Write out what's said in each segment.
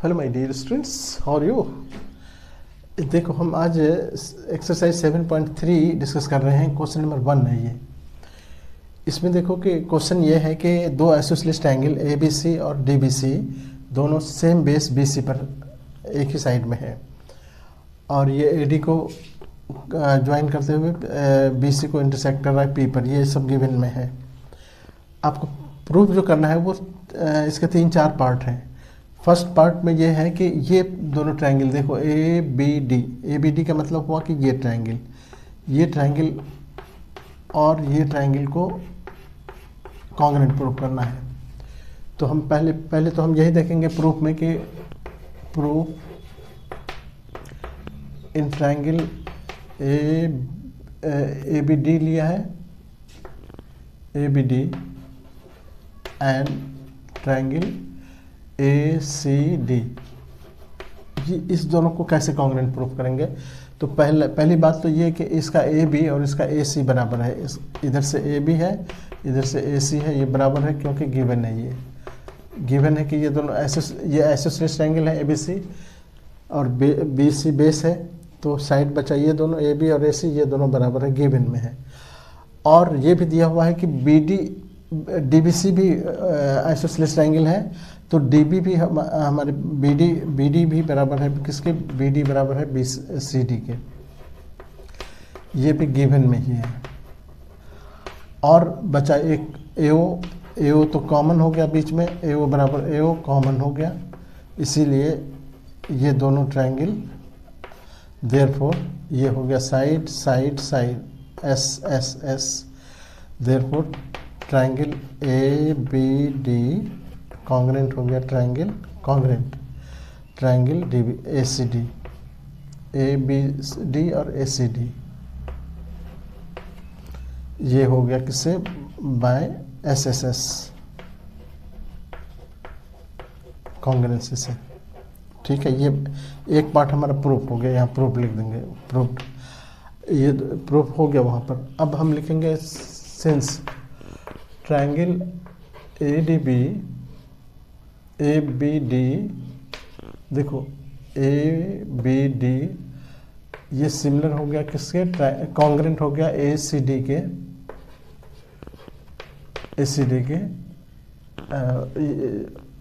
Hello my dear students, how are you. देखो हम आज एक्सरसाइज 7.3 डिस्कस कर रहे हैं। क्वेश्चन नंबर 1 है ये। इसमें देखो कि क्वेश्चन ये है कि दो isosceles triangle A B C और डी बी सी दोनों सेम बेस बी सी पर एक ही साइड में है और ये ए डी को ज्वाइन करते हुए बी सी को इंटरसेक्ट कर रहा है पी पर। ये सब गिवन में है। आपको प्रूफ जो करना है वो इसके 3-4 पार्ट हैं। फर्स्ट पार्ट में ये है कि ये दोनों ट्रायंगल देखो ए बी डी का मतलब हुआ कि ये ट्रायंगल और ये ट्रायंगल को कॉन्ग्रुएंट प्रूफ करना है। तो हम पहले तो हम यही देखेंगे प्रूफ में कि proof in triangle A B D लिया है, A B D and triangle A C D, इस दोनों को कैसे कॉन्ग्रुएंट प्रूफ करेंगे। तो पहली बात तो ये कि इसका ए बी और इसका ए सी बराबर है। इधर से ए बी है, इधर से ए सी है, ये बराबर है क्योंकि गिवन है। ये गिवन है कि ये दोनों ये आइसोसेलेस ट्रायंगल है ए बी सी और बी सी बेस है। तो साइड बचा ये दोनों ए बी और ए सी, ये दोनों बराबर है, गिवन में है। और ये भी दिया हुआ है कि बी डी बी सी भी आइसोसेलेस ट्रायंगल है। तो डी बी भी हमारे बी डी भी बराबर है किसके, बी डी बराबर है बी सी डी के। ये भी गिवन में ही है। और बचा एक ए ओ तो कॉमन हो गया बीच में, ए ओ बराबर ए ओ कॉमन हो गया, इसीलिए ये दोनों ट्रायंगल देयरफॉर ये हो गया side side side S S S. Therefore triangle A B D congruent हो गया triangle D B A C D, A B D और ए सी डी। ये हो गया किससे, by S S S congruency से। ठीक है, ये एक पार्ट हमारा प्रूफ हो गया। यहाँ प्रूफ लिख देंगे, प्रूफ, ये प्रूफ हो गया वहाँ पर। अब हम लिखेंगे since triangle A B D, देखो ए बी डी ये सिमिलर हो गया किसके, कॉन्ग्रुएंट हो गया ए सी डी के,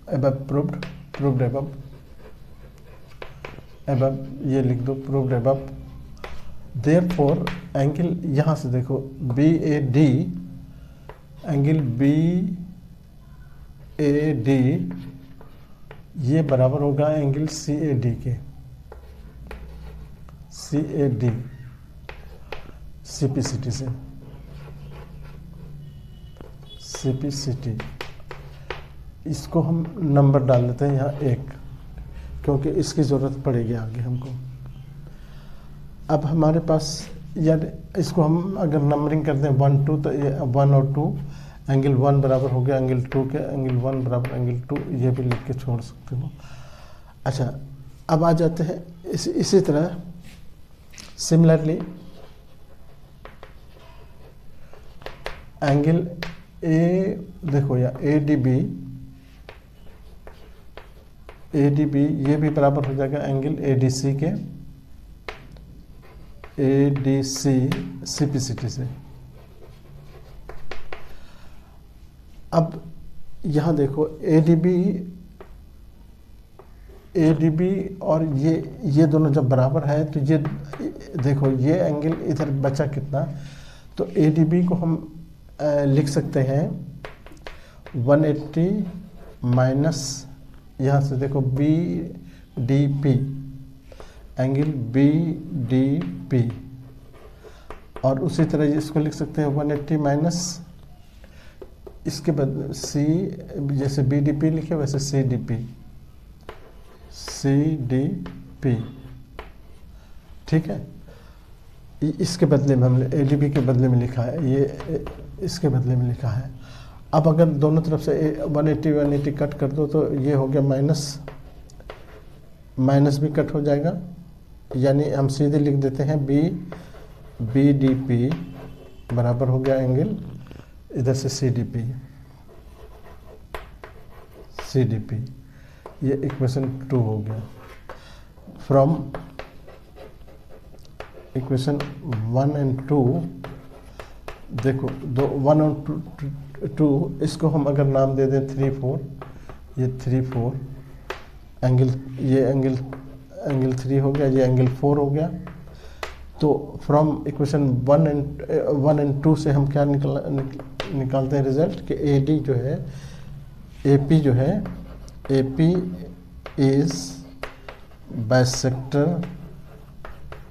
above proved above ये लिख दो, proved above। therefore एंगल यहाँ से देखो B A D, angle B A D ये बराबर होगा एंगल सी ए डी के, C A D C P C T से, सी पी सी टी। इसको हम नंबर डाल देते हैं यहाँ 1, क्योंकि इसकी ज़रूरत पड़ेगी आगे हमको। अब हमारे पास यार इसको हम अगर नंबरिंग करते हैं 1 2, तो 1 और 2 एंगल 1 बराबर हो गया एंगल 2 के, एंगल 1 बराबर एंगल 2, ये भी लिख के छोड़ सकते हो। अच्छा, अब आ जाते हैं इसी तरह सिमिलरली एंगल ए, देखो या ए डी बी ये भी बराबर हो जाएगा एंगल ए डी सी के, A D C C P C T से। अब यहाँ देखो ए डी बी और ये दोनों जब बराबर है तो ये देखो ये एंगल इधर बचा कितना, तो ए डी बी को हम लिख सकते हैं 180 माइनस यहाँ से देखो B D P, angle B D P. और उसी तरह इसको लिख सकते हैं 180 माइनस इसके बाद सी, जैसे बी डी पी लिखे वैसे सी डी पी। ठीक है, इसके बदले में हमने ए डी बी के बदले में लिखा है, ये इसके बदले में लिखा है। अब अगर दोनों तरफ से 180 कट कर दो तो ये हो गया माइनस भी कट हो जाएगा, यानी हम सीधे लिख देते हैं बी डी पी बराबर हो गया एंगल इधर से सी डी पी। ये इक्वेशन 2 हो गया। फ्रॉम इक्वेशन 1 एंड 2, देखो दो 1 और 2, इसको हम अगर नाम दे दें 3 4, ये 3 4 एंगल, ये एंगल 3 हो गया, ये एंगल 4 हो गया। तो फ्रॉम इक्वेशन 1 एंड 2 से हम क्या निकालते हैं रिजल्ट कि ए डी जो है, ए पी जो है, A P is bisector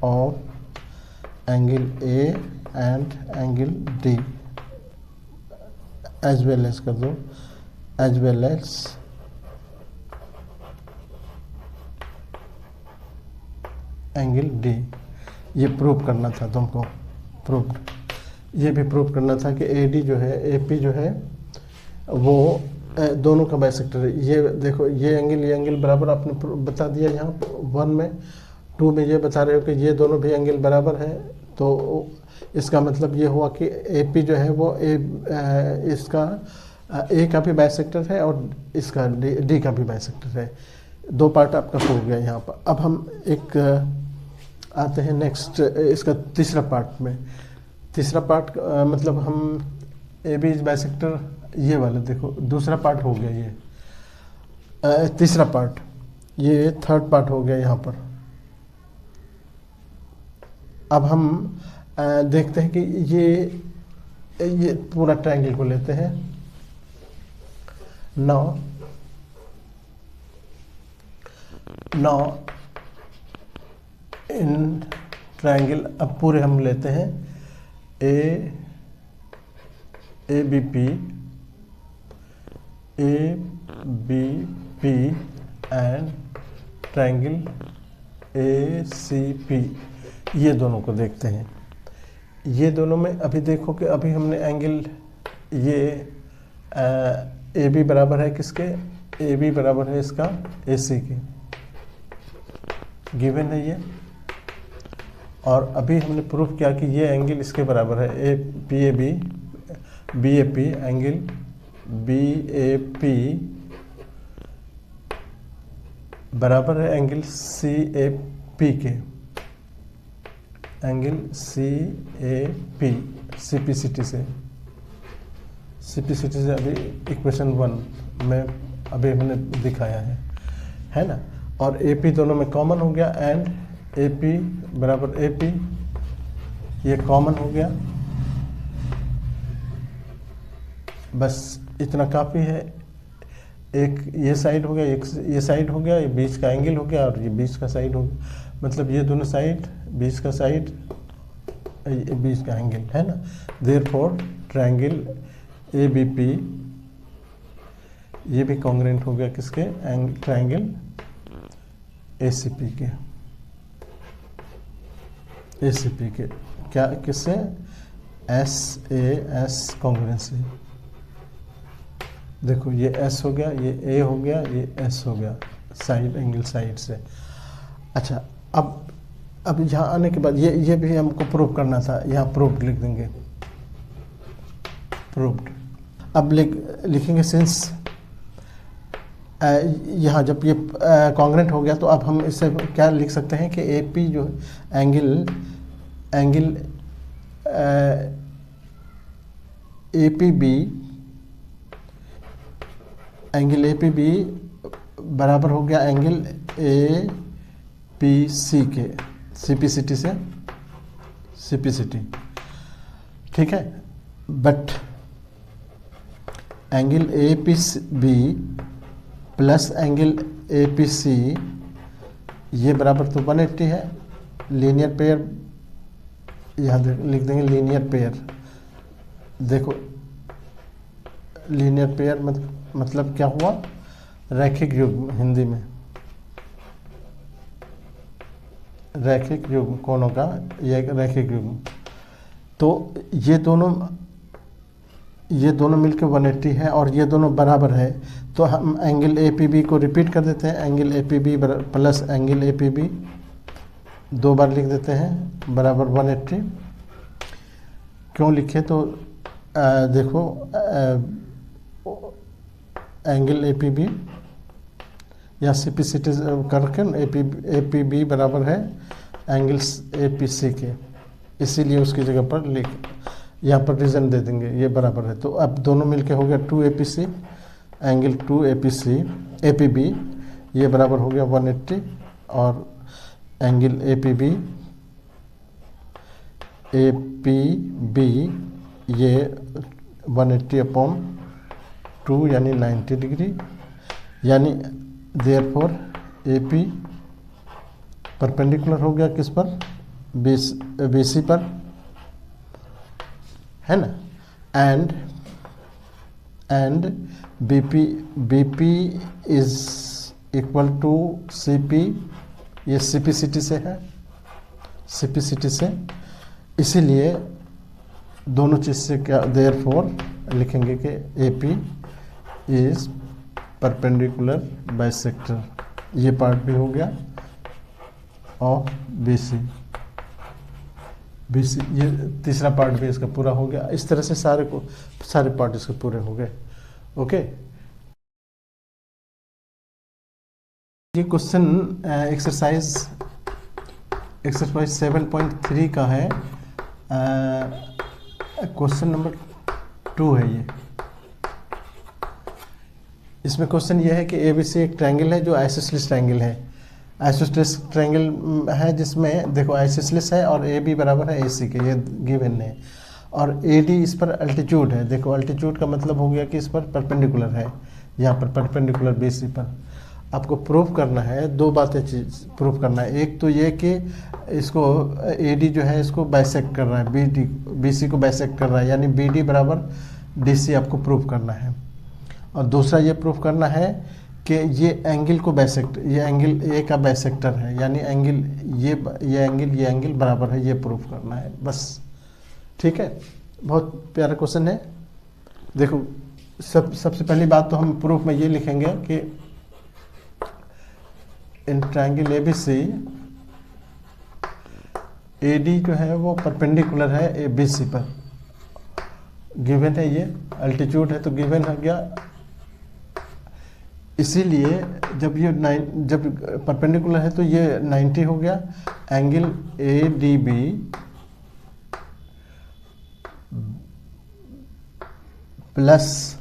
of angle A and angle D, as well as कर दो, as well as angle D. ये प्रूव करना था तुमको, प्रूव, ये भी प्रूव करना था कि ए डी जो है, ए पी जो है वो दोनों का बाइसेक्टर है। ये देखो ये एंगल बराबर आपने बता दिया यहाँ 1 में, 2 में ये बता रहे हो कि ये दोनों भी एंगल बराबर है। तो इसका मतलब ये हुआ कि ए पी जो है वो इसका ए का भी बाइसेक्टर है और इसका डी का भी बाइसेक्टर है। 2 पार्ट आपका हो गया यहाँ पर। अब हम एक आते हैं नेक्स्ट, इसका तीसरा पार्ट में। तीसरा पार्ट मतलब हम ए बी इज बाइसेक्टर, ये वाला देखो दूसरा पार्ट हो गया ये, तीसरा पार्ट, ये थर्ड पार्ट हो गया यहाँ पर। अब हम देखते हैं कि ये पूरा ट्रायंगल को लेते हैं। नाउ इन ट्रायंगल, अब पूरे हम लेते हैं A B P and triangle A C P, ये दोनों को देखते हैं। ये दोनों में अभी देखो कि अभी हमने एंगल, ये ए बी बराबर है किसके, ए बी बराबर है इसका ए सी के, गिवन है ये। और अभी हमने प्रूफ किया कि ये एंगल इसके बराबर है, A P A B, B A P, angle B A P बराबर है एंगल सी ए पी के, angle C A P, CPCT से अभी इक्वेशन 1 में अभी हमने दिखाया है ना। और ए पी दोनों में कॉमन हो गया, एंड ए पी बराबर ए पी, ये कॉमन हो गया। बस इतना काफ़ी है। एक ये साइड हो गया, एक ये साइड हो गया, ये बीच का एंगल हो गया और ये बीच का साइड हो गया। मतलब ये दोनों साइड, बीच का साइड, बीच का एंगल है ना। Therefore triangle A B P, ये भी कॉन्ग्रुएंट हो गया किसके, ट्रायंगल ए सी पी के, ए सी पी के क्या, किससे, एस ए एस कॉन्ग्रुएंसी। देखो ये एस हो गया, ये ए हो गया, ये एस हो गया, साइड एंगल साइड से। अच्छा, अब यहाँ आने के बाद ये भी हमको प्रूव करना था, यहाँ प्रूव्ड लिख देंगे, प्रूव्ड। अब लिखेंगे सिंस, यहाँ जब ये कॉन्ग्रुएंट हो गया तो अब हम इससे क्या लिख सकते हैं कि ए पी जो angle A P B, angle A P B बराबर हो गया एंगल ए पी सी के, सीपीसीटी से, सीपीसीटी, ठीक है। But angle A P B plus angle A P C, ये बराबर तो 180 है। लीनियर पेयर यहाँ लिख देंगे, लीनियर पेयर। देखो लीनियर पेयर मतलब क्या हुआ, रैखिक युग्म, हिंदी में रैखिक युग्म, कोनों का ये रैखिक युग्म। तो ये दोनों मिलकर 180 है और ये दोनों बराबर है। तो हम एंगल ए पी बी को रिपीट कर देते हैं, angle A P B plus angle A P B 2 बार लिख देते हैं, बराबर 180। क्यों लिखे तो देखो एंगल ए पी बी या सी पी सी टी करके ए पी बी बराबर है एंगल ए पी सी के, इसीलिए उसकी जगह पर लिख यहाँ पर रीजन दे देंगे, ये बराबर है। तो अब दोनों मिलके हो गया 2 A P C, angle 2 A P C A P B, ये बराबर हो गया 180, और एंगल ए पी बी ये 180/2 यानी 90 डिग्री, यानी देयरफॉर ए पी परपेंडिकुलर हो गया किस पर, बी सी पर, है ना, and B P is equal to C P, ये सी पी सी टी से है, सी पी सी टी से, इसीलिए दोनों चीज़ से क्या देयरफॉर लिखेंगे कि A P is perpendicular bisector, ये पार्ट भी हो गया, ऑफ बी सी, ये तीसरा पार्ट भी इसका पूरा हो गया। इस तरह से सारे पार्ट इसके पूरे हो गए। ओके, ये क्वेश्चन एक्सरसाइज 7.3 का है, क्वेश्चन नंबर 2 है ये। इसमें क्वेश्चन ये है कि एबीसी एक ट्रायंगल है जो आइसोसेलेस ट्रायंगल है, आइसोसेलेस ट्रायंगल है जिसमें देखो आइसोसेलेस है और ए बी बराबर है ए सी के, ये गिवन है, और ए डी इस पर अल्टीट्यूड है। देखो अल्टीट्यूड का मतलब हो गया कि इस पर परपेंडिकुलर है, यहाँ पर परपेंडिकुलर बी सी पर। आपको प्रूफ करना है, दो बातें चीज प्रूफ करना है, एक तो ये कि इसको ए डी जो है इसको बाइसेक्ट कर रहा है, बी सी को बाइसेक्ट कर रहा है, यानी बी डी बराबर डी सी आपको प्रूफ करना है। और दूसरा ये प्रूफ करना है कि ये एंगल को बाइसेक्ट, ये एंगल ए का बाइसेक्टर है, यानी एंगल ये एंगल बराबर है, ये प्रूफ करना है बस। ठीक है, बहुत प्यारा क्वेश्चन है। देखो सबसे पहली बात तो हम प्रूफ में ये लिखेंगे कि in triangle A B C A D जो है वो परपेंडिकुलर है ए बी सी पर, गिवन है, ये अल्टीट्यूड है तो गिवन हो गया। इसीलिए जब परपेंडिकुलर है तो ये 90 हो गया, angle A D B plus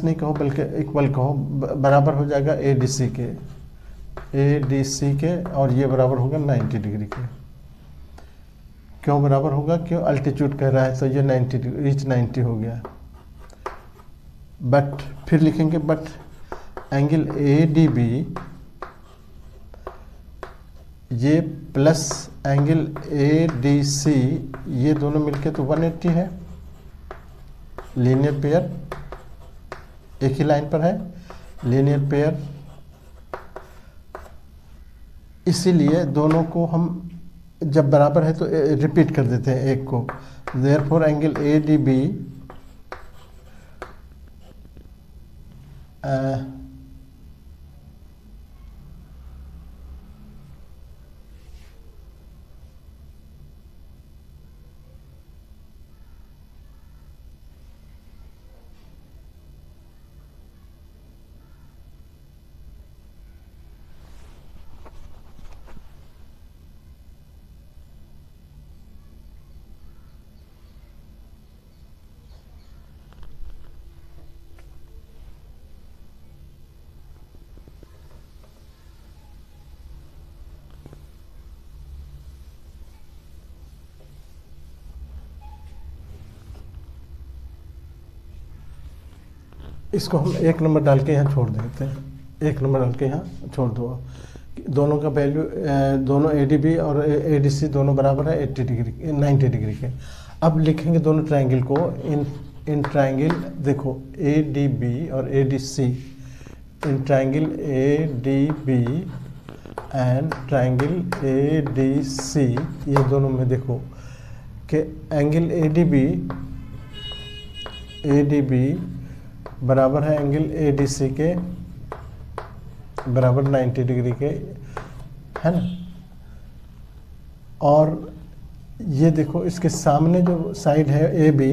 नहीं कहो बल्कि इक्वल कहो, बराबर हो जाएगा ए डी सी के, और ये बराबर होगा 90 डिग्री के। क्यों बराबर होगा, क्यों अल्टीट्यूड कह रहा है तो ये 90 डिग्री, रीच 90 हो गया। बट फिर लिखेंगे but angle A D B ये plus angle A D C, ये दोनों मिलके तो 180 है, लीनियर पेयर, एक ही लाइन पर है, लीनियर पेयर। इसीलिए दोनों को हम जब बराबर है तो रिपीट कर देते हैं एक को, therefore angle A D B इसको हम 1 नंबर डाल के यहाँ छोड़ देते हैं, 1 नंबर डाल के यहाँ छोड़ दो। दोनों का वैल्यू, दोनों ए डी बी और ए डी सी दोनों बराबर है 90 डिग्री के। अब लिखेंगे दोनों ट्रायंगल को, इन ट्रायंगल देखो ए डी बी और A D C, in triangle A D B and triangle A D C, ये दोनों में देखो कि एंगल ए डी बी बराबर है एंगल ए डी सी के, बराबर 90 डिग्री के, है ना। और ये देखो इसके सामने जो साइड है ए बी,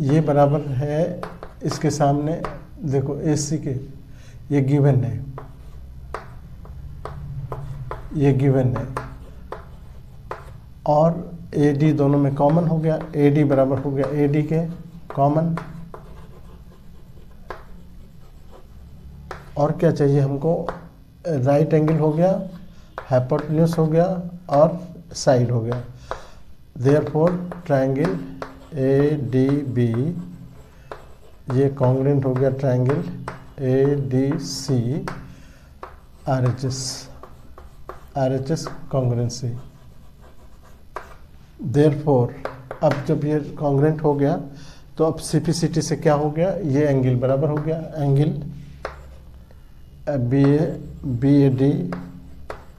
ये बराबर है इसके सामने देखो AC के ये गिवन है, ये गिवन है, और AD दोनों में कॉमन हो गया, AD बराबर हो गया AD के कॉमन। और क्या चाहिए हमको, राइट एंगल हो गया, हाइपोटेन्यूज हो गया और साइड हो गया। देयरफॉर ट्रायंगल ADB ये कॉन्ग्रुएंट हो गया triangle ADC RHS congruency. Therefore अब जब ये कॉन्ग्रुएंट हो गया तो अब CPCT से क्या हो गया, ये एंगल बराबर हो गया एंगल BAD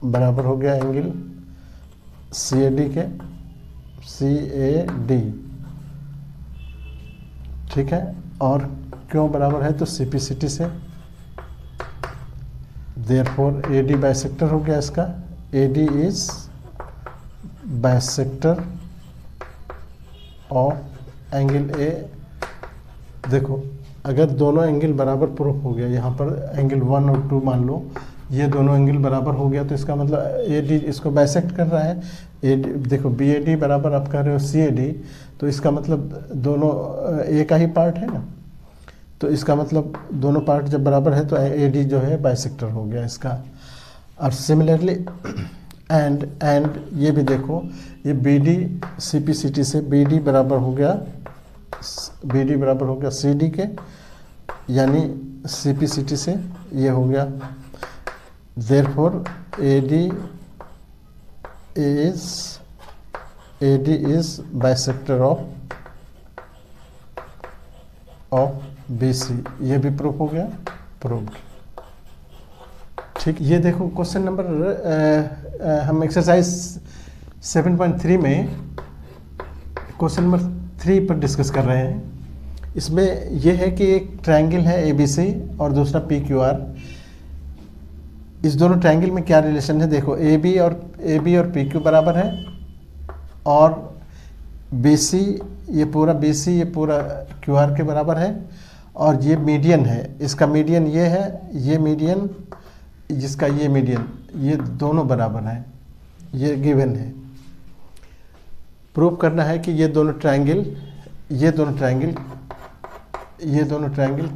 बराबर हो गया एंगल CAD के, CAD, ठीक है। और क्यों बराबर है, तो CPCT से। देयरफॉर AD बाइसेक्टर हो गया इसका, AD is bisector of angle A। देखो अगर दोनों एंगल बराबर प्रूफ हो गया, यहाँ पर एंगल 1 और 2 मान लो, ये दोनों एंगल बराबर हो गया, तो इसका मतलब AD इसको बाइसेक्ट कर रहा है। AD देखो BAD बराबर आप कह रहे हो CAD, तो इसका मतलब दोनों एक का ही पार्ट है ना, तो इसका मतलब दोनों पार्ट जब बराबर है तो AD जो है बाइसेक्टर हो गया इसका। और सिमिलरली एंड ये भी देखो, ये BD CPCT से BD बराबर हो गया, BD बराबर हो गया CD के, यानी CPCT से ये हो गया। Therefore AD is bisector of BC, ये भी प्रूफ हो गया, प्रूव्ड। ठीक, ये देखो क्वेश्चन नंबर हम एक्सरसाइज 7.3 में क्वेश्चन नंबर 3 पर डिस्कस कर रहे हैं। इसमें यह है कि एक ट्रायंगल है ABC और दूसरा PQR। इस दोनों ट्रायंगल में क्या रिलेशन है, देखो AB और PQ बराबर है, और BC ये पूरा QR के बराबर है, और ये मीडियन है, इसका मीडियन ये है, ये मीडियन जिसका ये मीडियन, ये दोनों बराबर हैं, ये गिवन है। प्रूव करना है कि ये दोनों ट्रायंगल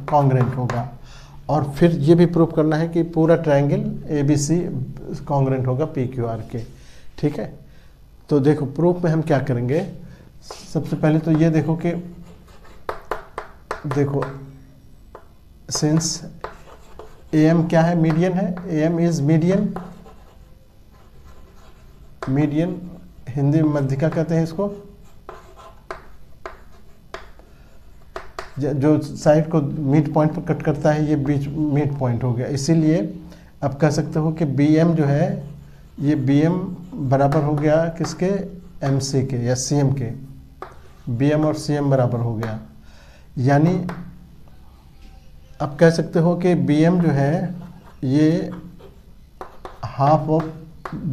कॉन्ग्रुएंट होगा, और फिर ये भी प्रूव करना है कि पूरा ट्रायंगल ABC कॉन्ग्रुएंट होगा PQR के, ठीक है। तो देखो प्रूफ में हम क्या करेंगे, सबसे पहले तो ये देखो कि देखो सिंस AM क्या है, मीडियन है, AM इज मीडियन हिंदी में मध्यिका कहते हैं इसको, जो साइड को मिड पॉइंट पर कट करता है, ये बीच मिड पॉइंट हो गया। इसीलिए आप कह सकते हो कि BM जो है, ये BM बराबर हो गया किसके, MC के या CM के, BM और CM बराबर हो गया। यानी आप कह सकते हो कि BM जो है ये हाफ ऑफ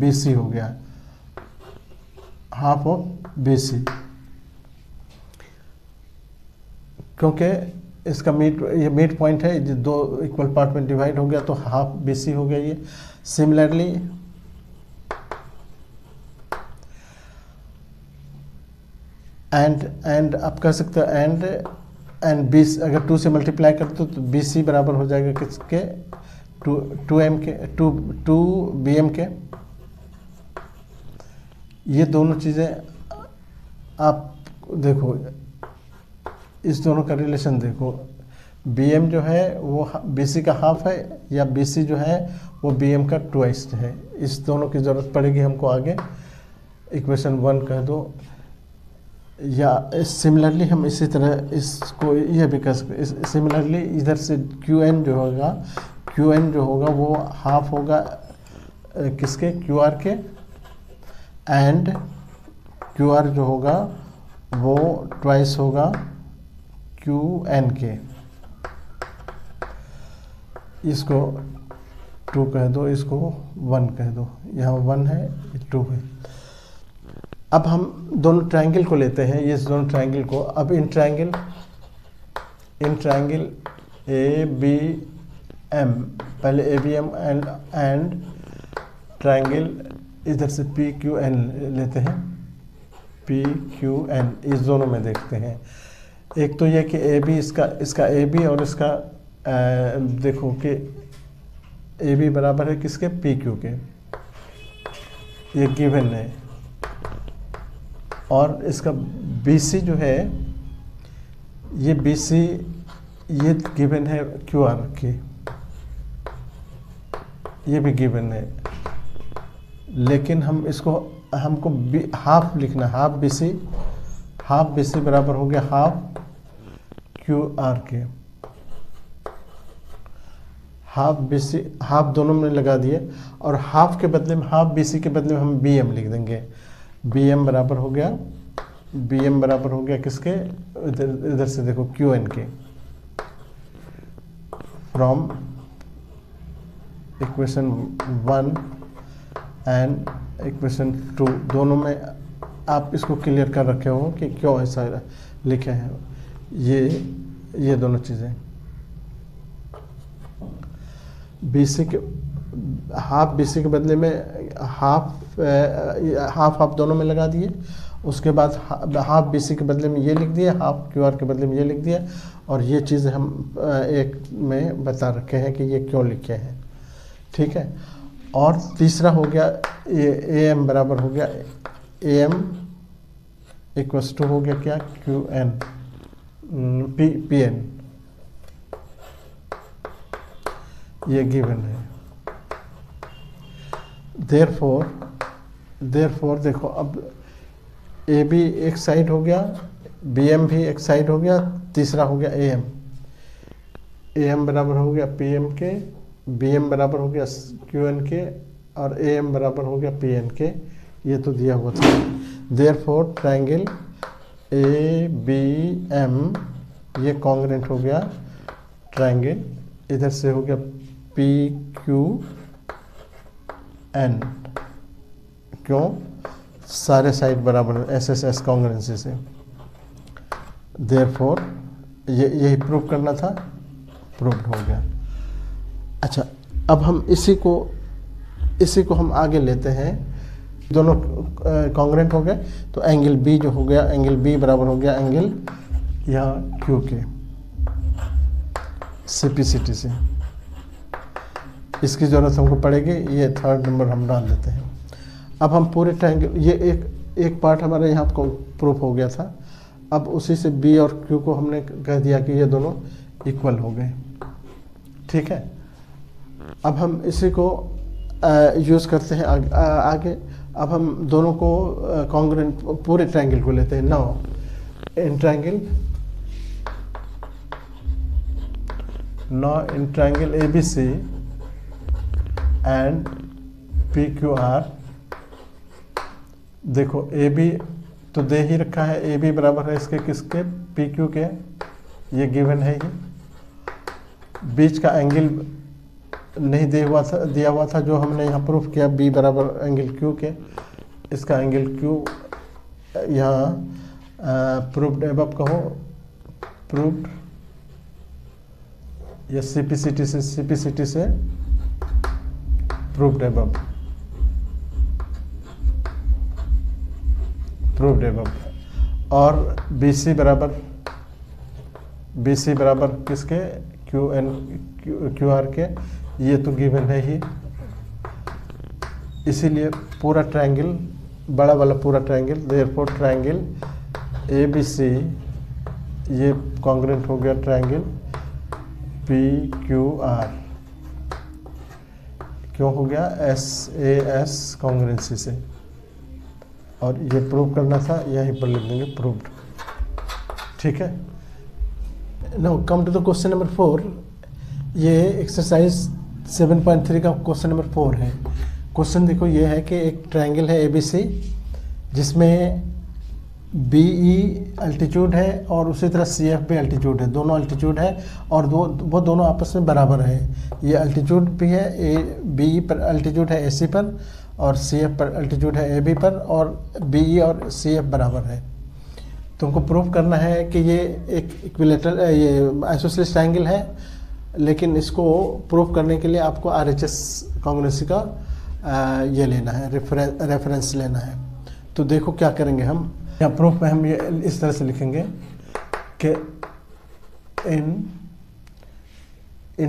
BC हो गया, हाफ ऑफ BC, क्योंकि इसका ये मिड पॉइंट है, जो दो इक्वल पार्ट में डिवाइड हो गया तो हाफ BC हो गया ये। सिमिलरली एंड आप कह सकते हो एंड 20 अगर 2 से मल्टीप्लाई करते हो तो BC बराबर हो जाएगा किसके, 2M के, 2 BM के। ये दोनों चीज़ें आप देखो, इस दोनों का रिलेशन देखो, BM जो है वो BC का हाफ है, या BC जो है वो BM का ट्वाइस है। इस दोनों की ज़रूरत पड़ेगी हमको आगे, इक्वेशन 1 कह दो। या सिमिलरली हम इसी तरह इसको यह भी कह सकते, सिमिलरली इधर से QN जो होगा वो हाफ होगा किसके, QR के, एंड QR जो होगा वो ट्वाइस होगा QN के। इसको 2 कह दो, इसको 1 कह दो, यहाँ 1 है 2 है। अब हम दोनों ट्रायंगल को लेते हैं, ये दोनों ट्रायंगल को, अब इन ट्रायंगल ए बी एम, पहले A B M and triangle इधर से पी क्यू एन लेते हैं, पी क्यू एन, इस दोनों में देखते हैं। एक तो ये कि ए बी, इसका ए बी और इसका देखो कि ए बी बराबर है किसके, पी क्यू के, ये गिवन है। और इसका बी सी जो है, ये बी सी ये गिवन है क्यू आर की, ये भी गिवन है। लेकिन हम इसको, हमको हाफ लिखना, हाफ बी सी बराबर हो गया हाफ क्यू आर के। हाफ बी सी, हाफ दोनों में लगा दिए, और हाफ के बदले में, हाफ बी सी के बदले में हम बी एम लिख देंगे। बी एम बराबर हो गया, बी एम बराबर हो गया किसके, इधर से देखो क्यू एन के, फ्रॉम इक्वेशन 1 एंड इक्वेशन 2, दोनों में आप इसको क्लियर कर रखे हो कि क्यों ऐसा लिखे हैं ये दोनों चीज़ें। बीसी के हाफ, बीसी के बदले में हाफ दोनों में लगा दिए। उसके बाद हाफ बीसी के बदले में ये लिख दिया, हाफ क्यूआर के बदले में ये लिख दिया। और ये चीज़ हम एक में बता रखे हैं कि ये क्यों लिखे हैं, ठीक है। और तीसरा हो गया ये ए एम बराबर हो गया, ए एम इक्वल्स टू हो गया क्या, क्यू एन पी एन, ये गिवन है। देयरफॉर देखो, अब ए बी एक साइड हो गया, बी एम भी एक साइड हो गया, तीसरा हो गया ए एम बराबर हो गया पी एम के, बी एम बराबर हो गया क्यू एन के, और ए एम बराबर हो गया पी एन के। ये तो दिया हुआ था। Therefore triangle A B M ये कॉन्ग्रेंट हो गया ट्रायंगल, इधर से हो गया पी क्यू एन। क्यों, सारे साइड बराबर, एस एस एस कॉन्ग्रेंसी से। देयरफॉर यही प्रूव करना था, प्रूव्ड हो गया। अच्छा, अब हम इसी को हम आगे लेते हैं। दोनों कॉन्ग्रेंट हो गए, तो एंगल बी जो हो गया, एंगल बी बराबर हो गया एंगल यहाँ क्यू के, सीपीसीटी से। इसकी ज़रूरत हमको पड़ेगी, ये थर्ड नंबर हम डाल देते हैं। अब हम पूरे ट्रायंगल, ये एक पार्ट हमारे यहाँ को प्रूफ हो गया था। अब उसी से बी और क्यू को हमने कह दिया कि ये दोनों इक्वल हो गए, ठीक है। अब हम इसी को यूज़ करते हैं आगे। अब हम दोनों को कॉन्ग्रेंट पूरे ट्रायंगल को लेते हैं। Now in triangle A B C and P Q R, देखो ए बी तो दे ही रखा है, ए बी बराबर है इसके किसके, पी क्यू के, ये गिवन है। ये बीच का एंगल नहीं दिया हुआ था जो हमने यहाँ प्रूफ किया, बी बराबर एंगल क्यू के। इसका एंगल क्यू यहाँ प्रूव्ड एबव कहो, प्रूव्ड, या सीपीसीटी से प्रूव्ड एबव, और BC बराबर किसके, क्यू आर के, ये तो गिवन है ही। इसीलिए पूरा ट्रायंगल, बड़ा वाला पूरा ट्रायंगल, देयरफॉर ट्रायंगल ABC ये कॉन्ग्रेंट हो गया ट्रायंगल PQR। क्यों हो गया, SAS कॉन्ग्रेंसी से। और ये प्रूव करना था, यहीं पर लिख देंगे प्रूव्ड, ठीक है। Now come to the question number 4। ये एक्सरसाइज 7.3 का क्वेश्चन नंबर 4 है। क्वेश्चन देखो, ये है कि एक ट्रायंगल है ABC जिसमें BE अल्टीट्यूड है और उसी तरह CF भी अल्टीट्यूड है, दोनों अल्टीट्यूड है और वो दोनों आपस में बराबर है। ये अल्टीट्यूड भी है, BE पर अल्टीट्यूड है AC पर, और CF पर अल्टीट्यूड है AB पर, और BE और CF बराबर है। तुमको प्रूव करना है कि ये एक इक्विलेटरल, ये आइसोसेलेस ट्रायंगल है लेकिन इसको प्रूफ करने के लिए आपको RHS कांग्रुएंसी का ये लेना है, रेफरेंस लेना है। तो देखो क्या करेंगे हम, या प्रूफ में हम ये इस तरह से लिखेंगे कि इन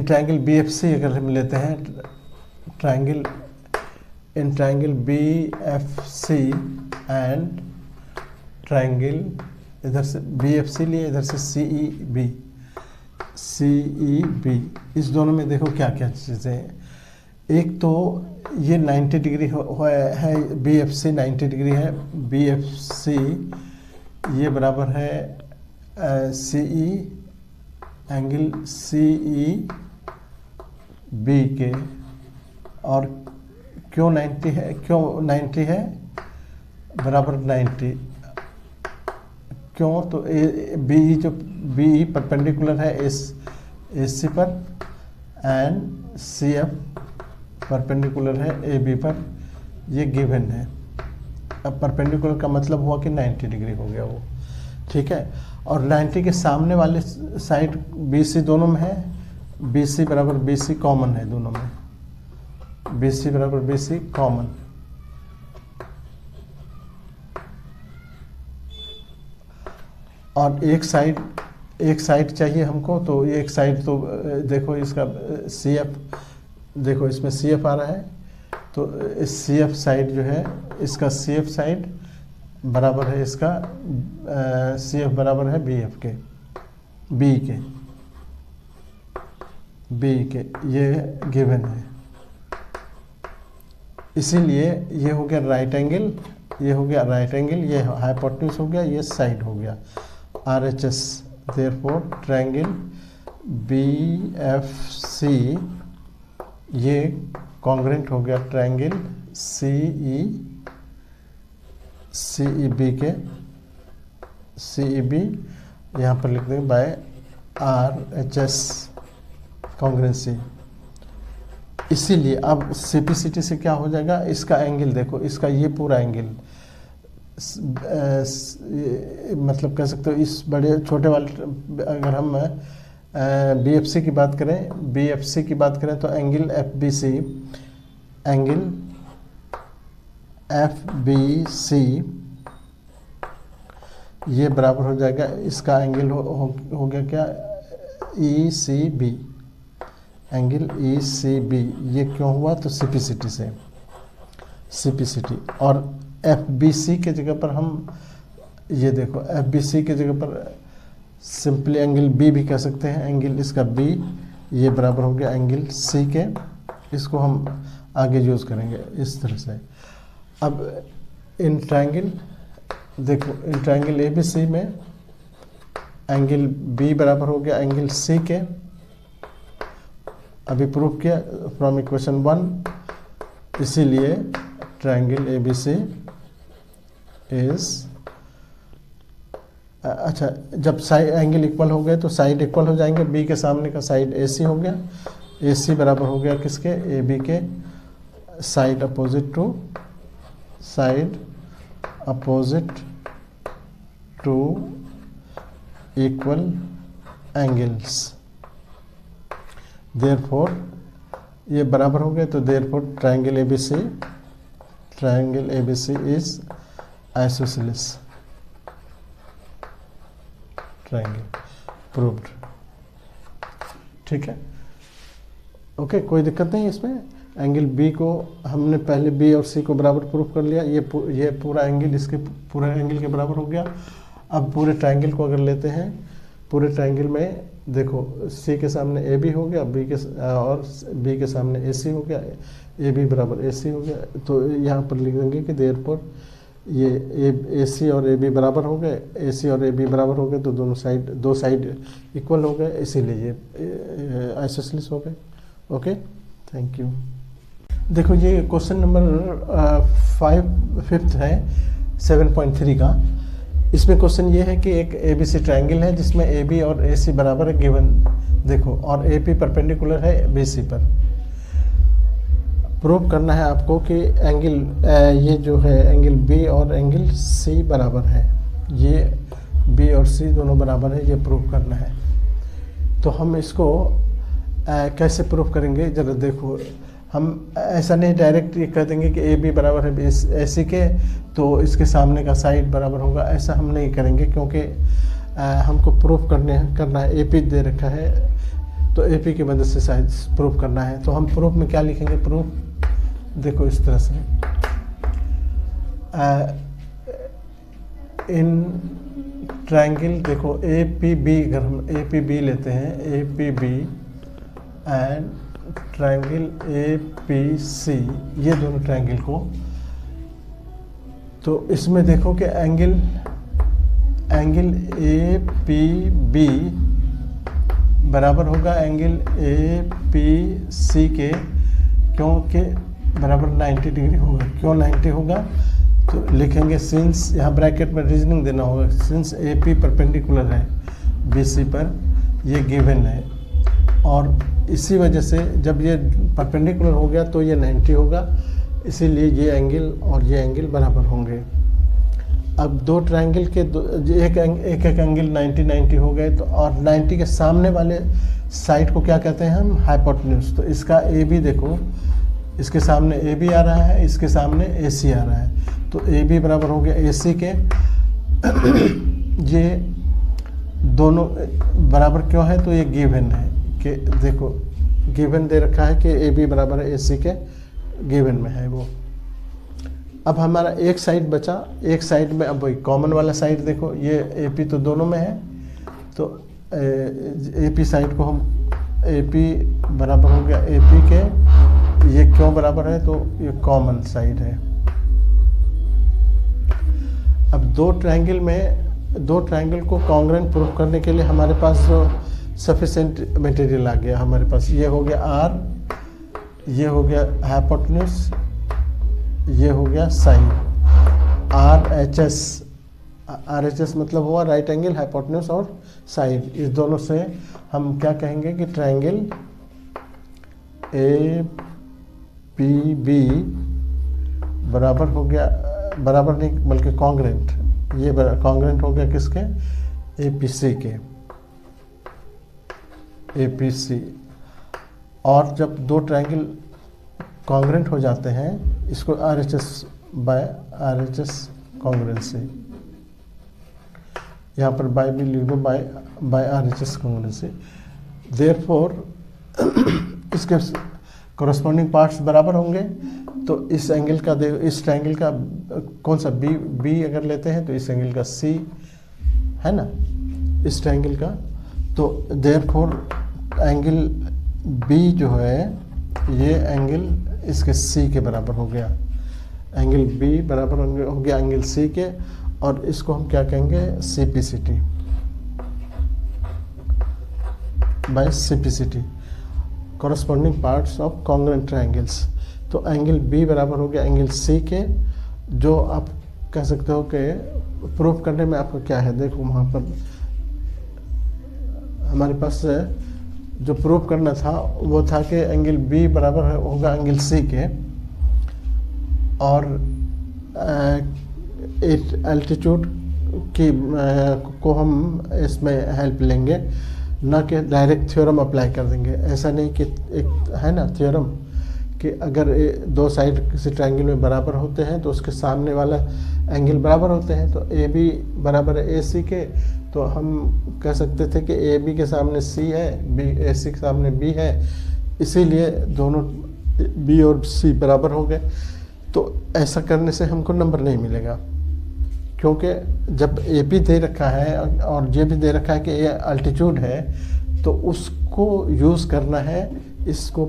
ट्रायंगल BFC अगर हम लेते हैं, ट्रायंगल BFC एंड ट्रायंगल इधर से BFC लिए, इधर से CEB, इस दोनों में देखो क्या क्या चीज़ें हैं। एक तो ये 90 डिग्री है, BFC 90 डिग्री है, BFC ये बराबर है CE एंगल CEB के, और क्यों 90 है, क्यों 90 है बराबर 90, क्यों तो BE जो BE परपेंडिकुलर है AC पर एंड CF परपेंडिकुलर है AB पर, ये गिवन है। अब परपेंडिकुलर का मतलब हुआ कि 90 डिग्री हो गया वो, ठीक है। और 90 के सामने वाले साइड BC दोनों में है, BC बराबर BC कॉमन है दोनों में, BC बराबर BC कॉमन। और एक साइड चाहिए हमको, तो एक साइड तो देखो इसका CF, देखो इसमें CF आ रहा है, तो इस CF साइड जो है, इसका CF साइड बराबर है इसका CF बराबर है BF के, B के, ये गिवन है। इसीलिए ये हो गया राइट एंगल, ये हो गया राइट एंगल, ये हाइपोटेन्यूज हो गया, ये साइड हो गया RHS। देयरफॉर ट्रायंगल BFC ये कॉन्ग्रुएंट हो गया ट्रायंगल CEB के, CEB यहाँ पर लिख देंगे बाय RHS कॉन्ग्रुएंसी। इसीलिए अब CPCT से क्या हो जाएगा, इसका एंगल देखो, इसका ये पूरा एंगल मतलब कह सकते हो इस बड़े छोटे वाले, अगर हम BFC की बात करें तो एंगल FBC ये बराबर हो जाएगा, इसका एंगल हो गया क्या, ECB, एंगल ECB। ये क्यों हुआ, तो CPCT से, और FBC के जगह पर हम ये देखो, FBC के जगह पर सिंपली एंगल B भी कह सकते हैं, एंगल इसका B ये बराबर हो गया एंगल C के। इसको हम आगे यूज करेंगे इस तरह से। अब इन ट्रायंगल देखो, इन ट्रायंगल ABC में एंगल B बराबर हो गया एंगल C के, अभी प्रूफ किया फ्रॉम इक्वेशन 1। इसीलिए ट्रायंगल ABC इज, अच्छा जब साइड एंगल इक्वल हो गए तो साइड इक्वल हो जाएंगे, B के सामने का साइड AC हो गया, AC बराबर हो गया किसके, AB के, side opposite to equal angles. Therefore ये बराबर हो गए, तो therefore triangle ABC is isosceles triangle, proved. ठीक है, ओके, कोई दिक्कत नहीं इसमें। एंगल B को हमने पहले B और C को बराबर प्रूफ कर लिया, ये पूरा एंगल इसके पूरे एंगल के बराबर हो गया। अब पूरे ट्रायंगल को अगर लेते हैं, पूरे ट्रायंगल में देखो C के सामने AB हो गया, B के सामने AC हो गया, AB बराबर AC हो गया। तो यहाँ पर लिख देंगे कि देयरफॉर ये AC और AB बराबर हो गए, AC और AB बराबर हो गए तो दो साइड इक्वल हो गए, इसीलिए ये आइसोसेलेस हो गए। Okay, thank you. देखो ये क्वेश्चन नंबर 5 है 7.3 का। इसमें क्वेश्चन ये है कि एक ABC ट्रायंगल है जिसमें AB और AC बराबर है गिवन, देखो, और AP परपेंडिकुलर है BC पर। प्रूव करना है आपको कि एंगल ये जो है एंगल B और एंगल C बराबर है, ये B और C दोनों बराबर है, ये प्रूव करना है। तो हम इसको कैसे प्रूफ करेंगे जरा देखो। हम ऐसा नहीं डायरेक्ट ये कह देंगे कि ए बी बराबर है ए सी के, तो इसके सामने का साइड बराबर होगा, ऐसा हम नहीं करेंगे, क्योंकि हमको प्रूफ करना है। ए पी दे रखा है तो ए पी की मदद से साइड प्रूफ करना है। तो हम प्रूफ में क्या लिखेंगे, प्रूफ देखो इस तरह से, इन ट्रायंगल देखो ए पी बी, अगर हम ए पी बी लेते हैं, A P B and triangle A P C, ये दोनों ट्रायंगल को, तो इसमें देखो कि एंगल ए पी बी बराबर होगा एंगल ए पी सी के, क्योंकि बराबर 90 डिग्री होगा। क्यों 90 होगा, तो लिखेंगे सिंस, यहाँ ब्रैकेट में रीजनिंग देना होगा, सिंस ए पी परपेंडिकुलर है बी सी पर, ये गिवन है, और इसी वजह से जब ये परपेंडिकुलर हो गया तो ये 90 होगा, इसीलिए ये एंगल और ये एंगल बराबर होंगे। अब दो ट्रायंगल के एक एंगल 90 हो गए, तो और 90 के सामने वाले साइड को क्या कहते हैं हम, हाइपोटेन्यूज। तो इसका ए बी देखो, इसके सामने ए बी आ रहा है, इसके सामने ए सी आ रहा है, तो ए बी बराबर हो गया ए सी के। ये दोनों बराबर क्यों है, तो ये गिवन है कि देखो गिवन दे रखा है कि ए बी बराबर है ए सी के, गिवन में है वो। अब हमारा एक साइड बचा, एक साइड में अब वही कॉमन वाला साइड देखो, ये ए पी तो दोनों में है, तो ए पी साइड को हम, ए पी बराबर हो गया ए पी के, ये क्यों बराबर है, तो ये कॉमन साइड है। अब दो ट्रायंगल को कॉन्ग्रुएंट प्रूफ करने के लिए हमारे पास जो सफिशिएंट मटेरियल आ गया हमारे पास, ये हो गया आर, ये हो गया हाइपोटेन्यूज, ये हो गया साइन, आर एच एस मतलब हुआ राइट एंगल, हाइपोटेन्यूज और साइड। इस दोनों से हम क्या कहेंगे कि ट्रायंगल ए पी बी बराबर हो गया, बराबर नहीं बल्कि कॉन्ग्रुएंट, ये कॉन्ग्रुएंट हो गया किसके, ए पी सी के, ए पी सी। और जब दो ट्रायंगल कॉन्ग्रुएंट हो जाते हैं, इसको R H S by R H S congruency, यहाँ पर बाय भी लिख दो, by R H S congruency. Therefore इसके कॉरस्पॉन्डिंग पार्ट्स बराबर होंगे, तो इस एंगल का इस ट्रायंगल का कौन सा बी अगर लेते हैं तो इस एंगल का सी है ना, इस ट्रायंगल का, तो देयरफॉर एंगल बी जो है ये एंगल इसके सी के बराबर हो गया, एंगल बी बराबर हो गया एंगल सी के, और इसको हम क्या कहेंगे, CPCT, by CPCT, corresponding parts of congruent triangles. तो एंगल बी बराबर हो गया एंगल सी के, जो आप कह सकते हो कि प्रूफ करने में आपको क्या है, देखो वहाँ पर हमारे पास जो प्रूफ करना था वो था कि एंगल बी बराबर होगा एंगल सी के, और एल्टीट्यूड की को हम इसमें हेल्प लेंगे, ना कि डायरेक्ट थ्योरम अप्लाई कर देंगे। ऐसा नहीं कि एक है ना थ्योरम कि अगर दो साइड किसी ट्रायंगल में बराबर होते हैं तो उसके सामने वाला एंगल बराबर होते हैं, तो ए बी बराबर है ए सी के, तो हम कह सकते थे कि ए बी के सामने सी है, बी ए सी के सामने बी है, इसीलिए दोनों बी और सी बराबर हो गए। तो ऐसा करने से हमको नंबर नहीं मिलेगा, क्योंकि जब ए पी दे रखा है और ये भी दे रखा है कि ये अल्टीट्यूड है, तो उसको यूज़ करना है इसको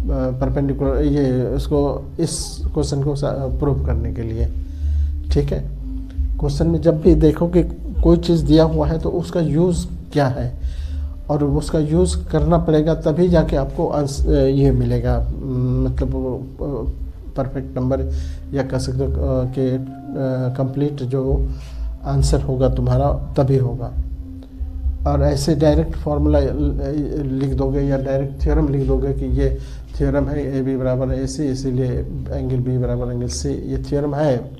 परपेंडिकुलर, ये इसको इस क्वेश्चन को प्रूव करने के लिए। ठीक है, क्वेश्चन में जब भी देखो कि कोई चीज़ दिया हुआ है तो उसका यूज़ क्या है, और उसका यूज़ करना पड़ेगा, तभी जाके आपको ये मिलेगा, मतलब परफेक्ट नंबर, या कह सकते हो कि कंप्लीट जो आंसर होगा तुम्हारा तभी होगा। और ऐसे डायरेक्ट फार्मूला लिख दोगे या डायरेक्ट थ्योरम लिख दोगे कि ये थ्योरम है ए बी बराबर है ए सी, इसीलिए एंगल बी बराबर एंगल सी, ये थ्योरम है।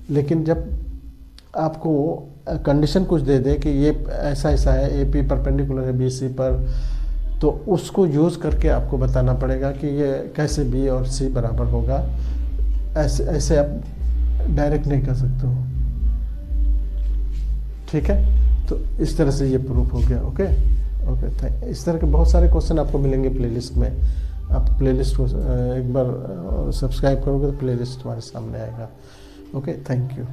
लेकिन जब आपको कंडीशन कुछ दे दे कि ये ऐसा ऐसा है, ए पी परपेंडिकुलर है बी सी पर, तो उसको यूज़ करके आपको बताना पड़ेगा कि ये कैसे बी और सी बराबर होगा। ऐसे ऐसे आप डायरेक्ट नहीं कर सकते हो, ठीक है। तो इस तरह से ये प्रूफ हो गया। Okay okay, thank. इस तरह के बहुत सारे क्वेश्चन आपको मिलेंगे प्लेलिस्ट में। आप प्लेलिस्ट को एक बार सब्सक्राइब करोगे तो प्लेलिस्ट तुम्हारे सामने आएगा। Okay, thank you.